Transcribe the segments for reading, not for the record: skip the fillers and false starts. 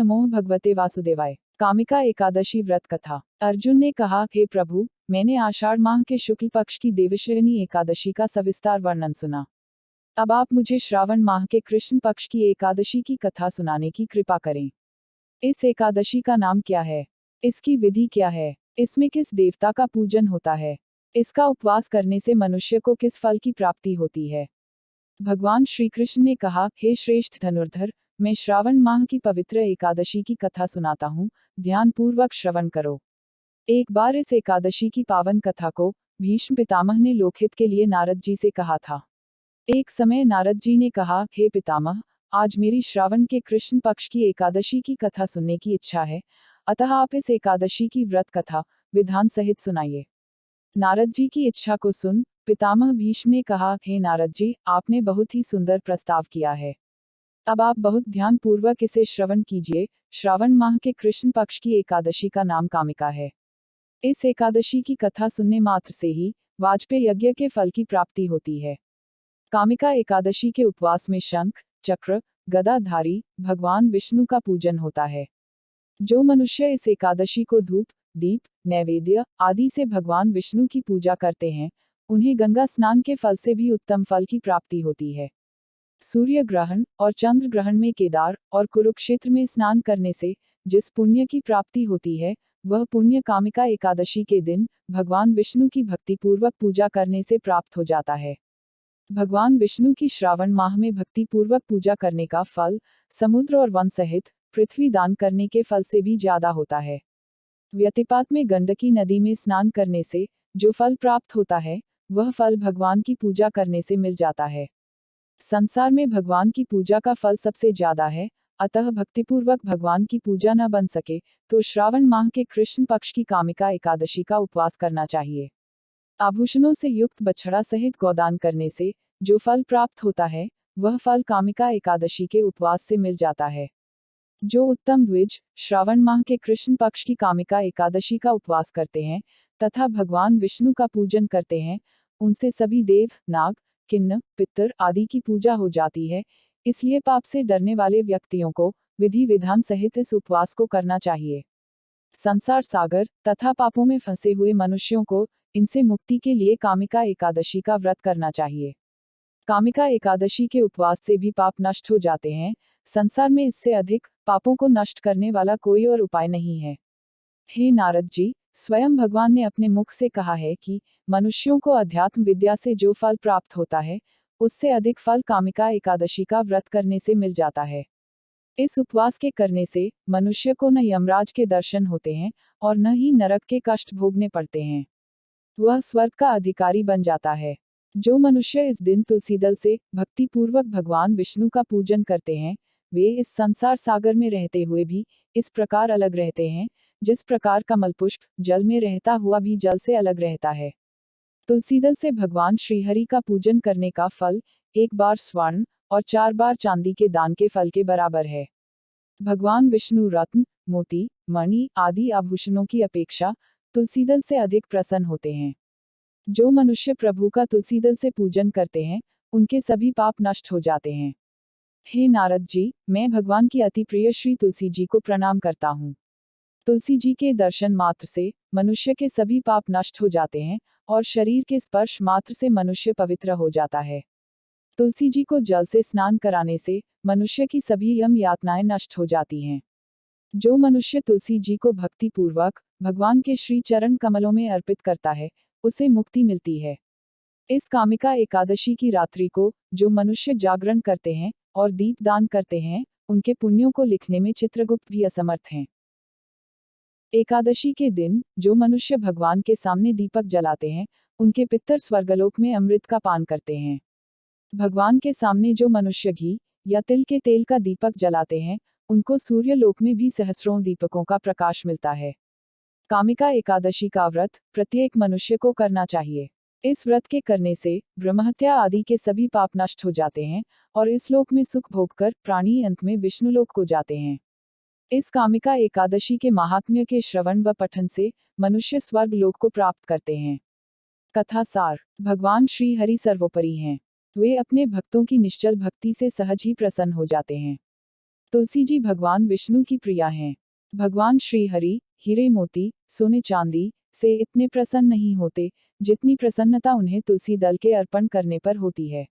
नमो भगवते वासुदेवाय। कामिका एकादशी व्रत कथा। अर्जुन ने कहा, हे प्रभु, मैंने आषाढ़ माह के शुक्ल पक्ष की देवशयनी एकादशी का सविस्तार वर्णन सुना। अब आप मुझे श्रावण माह के कृष्ण पक्ष की एकादशी की कथा सुनाने की कृपा करें। इस एकादशी का नाम क्या है? इसकी विधि क्या है? इसमें किस देवता का पूजन होता है? इसका उपवास करने से मनुष्य को किस फल की प्राप्ति होती है? भगवान श्री कृष्ण ने कहा, हे श्रेष्ठ धनुर्धर, मैं श्रावण माह की पवित्र एकादशी की कथा सुनाता हूँ, ध्यान पूर्वक श्रवण करो। एक बार इस एकादशी की पावन कथा को भीष्म पितामह ने लोकहित के लिए नारद जी से कहा था। एक समय नारद जी ने कहा, हे पितामह, आज मेरी श्रावण के कृष्ण पक्ष की एकादशी की कथा सुनने की इच्छा है, अतः आप इस एकादशी की व्रत कथा विधान सहित सुनाइए। नारद जी की इच्छा को सुन पितामह भीष्म ने कहा, हे नारद जी, आपने बहुत ही सुंदर प्रस्ताव किया है। अब आप बहुत ध्यान पूर्वक इसे श्रवण कीजिए। श्रावण माह के कृष्ण पक्ष की एकादशी का नाम कामिका है। इस एकादशी की कथा सुनने मात्र से ही वाजपेय यज्ञ के फल की प्राप्ति होती है। कामिका एकादशी के उपवास में शंख, चक्र, गदाधारी भगवान विष्णु का पूजन होता है। जो मनुष्य इस एकादशी को धूप, दीप, नैवेद्य आदि से भगवान विष्णु की पूजा करते हैं, उन्हें गंगा स्नान के फल से भी उत्तम फल की प्राप्ति होती है। सूर्य ग्रहण और चंद्र ग्रहण में केदार और कुरुक्षेत्र में स्नान करने से जिस पुण्य की प्राप्ति होती है, वह पुण्य कामिका एकादशी के दिन भगवान विष्णु की भक्ति पूर्वक पूजा करने से प्राप्त हो जाता है। भगवान विष्णु की श्रावण माह में भक्ति पूर्वक पूजा करने का फल समुद्र और वन सहित पृथ्वी दान करने के फल से भी ज्यादा होता है। व्यतिपात में गंडकी नदी में स्नान करने से जो फल प्राप्त होता है, वह फल भगवान की पूजा करने से मिल जाता है। संसार में भगवान की पूजा का फल सबसे ज्यादा है, अतः भक्तिपूर्वक भगवान की पूजा न बन सके तो श्रावण माह के कृष्ण पक्ष की कामिका एकादशी का उपवास करना चाहिए। आभूषणों से युक्त बछड़ा सहित गोदान करने से जो फल प्राप्त होता है, वह फल कामिका एकादशी के उपवास से मिल जाता है। जो उत्तम द्विज श्रावण माह के कृष्ण पक्ष की कामिका एकादशी का उपवास करते हैं तथा भगवान विष्णु का पूजन करते हैं, उनसे सभी देव, नाग, किन्नर, पितर आदि की पूजा हो जाती है। इसलिए पाप से डरने वाले व्यक्तियों को विधि विधान सहित इस उपवास को करना चाहिए। संसार सागर तथा पापों में फंसे हुए मनुष्यों को इनसे मुक्ति के लिए कामिका एकादशी का व्रत करना चाहिए। कामिका एकादशी के उपवास से भी पाप नष्ट हो जाते हैं। संसार में इससे अधिक पापों को नष्ट करने वाला कोई और उपाय नहीं है। हे नारद जी, स्वयं भगवान ने अपने मुख से कहा है कि मनुष्यों को अध्यात्म विद्या से जो फल प्राप्त होता है, उससे अधिक फल कामिका एकादशी का व्रत करने से मिल जाता है। इस उपवास के करने से मनुष्य को न यमराज के दर्शन होते हैं और न ही नरक के कष्ट भोगने पड़ते हैं। वह स्वर्ग का अधिकारी बन जाता है। जो मनुष्य इस दिन तुलसी दल से भक्ति पूर्वक भगवान विष्णु का पूजन करते हैं, वे इस संसार सागर में रहते हुए भी इस प्रकार अलग रहते हैं, जिस प्रकार कमल पुष्प जल में रहता हुआ भी जल से अलग रहता है। तुलसी दल से भगवान श्रीहरि का पूजन करने का फल 1 बार स्वर्ण और 4 बार चांदी के दान के फल के बराबर है। भगवान विष्णु रत्न, मोती, मणि आदि आभूषणों की अपेक्षा तुलसी दल से अधिक प्रसन्न होते हैं। जो मनुष्य प्रभु का तुलसी दल से पूजन करते हैं, उनके सभी पाप नष्ट हो जाते हैं। हे नारद जी, मैं भगवान की अति प्रिय श्री तुलसी जी को प्रणाम करता हूँ। तुलसी जी के दर्शन मात्र से मनुष्य के सभी पाप नष्ट हो जाते हैं और शरीर के स्पर्श मात्र से मनुष्य पवित्र हो जाता है। तुलसी जी को जल से स्नान कराने से मनुष्य की सभी यम यातनाएं नष्ट हो जाती हैं। जो मनुष्य तुलसी जी को भक्ति पूर्वक भगवान के श्री चरण कमलों में अर्पित करता है, उसे मुक्ति मिलती है। इस कामिका एकादशी की रात्रि को जो मनुष्य जागरण करते हैं और दीप दान करते हैं, उनके पुण्यों को लिखने में चित्रगुप्त भी असमर्थ हैं। एकादशी के दिन जो मनुष्य भगवान के सामने दीपक जलाते हैं, उनके पितर स्वर्गलोक में अमृत का पान करते हैं। भगवान के सामने जो मनुष्य घी या तिल के तेल का दीपक जलाते हैं, उनको सूर्य लोक में भी सहस्रों दीपकों का प्रकाश मिलता है। कामिका एकादशी का व्रत प्रत्येक मनुष्य को करना चाहिए। इस व्रत के करने से ब्रह्महत्या आदि के सभी पाप नष्ट हो जाते हैं और इस लोक में सुख भोगकर प्राणी अंत में विष्णुलोक को जाते हैं। इस कामिका एकादशी के महात्म्य के श्रवण व पठन से मनुष्य स्वर्ग लोक को प्राप्त करते हैं। कथा सार। भगवान श्री हरि सर्वोपरि हैं। वे अपने भक्तों की निश्चल भक्ति से सहज ही प्रसन्न हो जाते हैं। तुलसी जी भगवान विष्णु की प्रिया हैं। भगवान श्री हरि हीरे मोती सोने चांदी से इतने प्रसन्न नहीं होते जितनी प्रसन्नता उन्हें तुलसी दल के अर्पण करने पर होती है।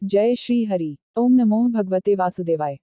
जय श्री हरि। ओम नमो भगवते वासुदेवाय।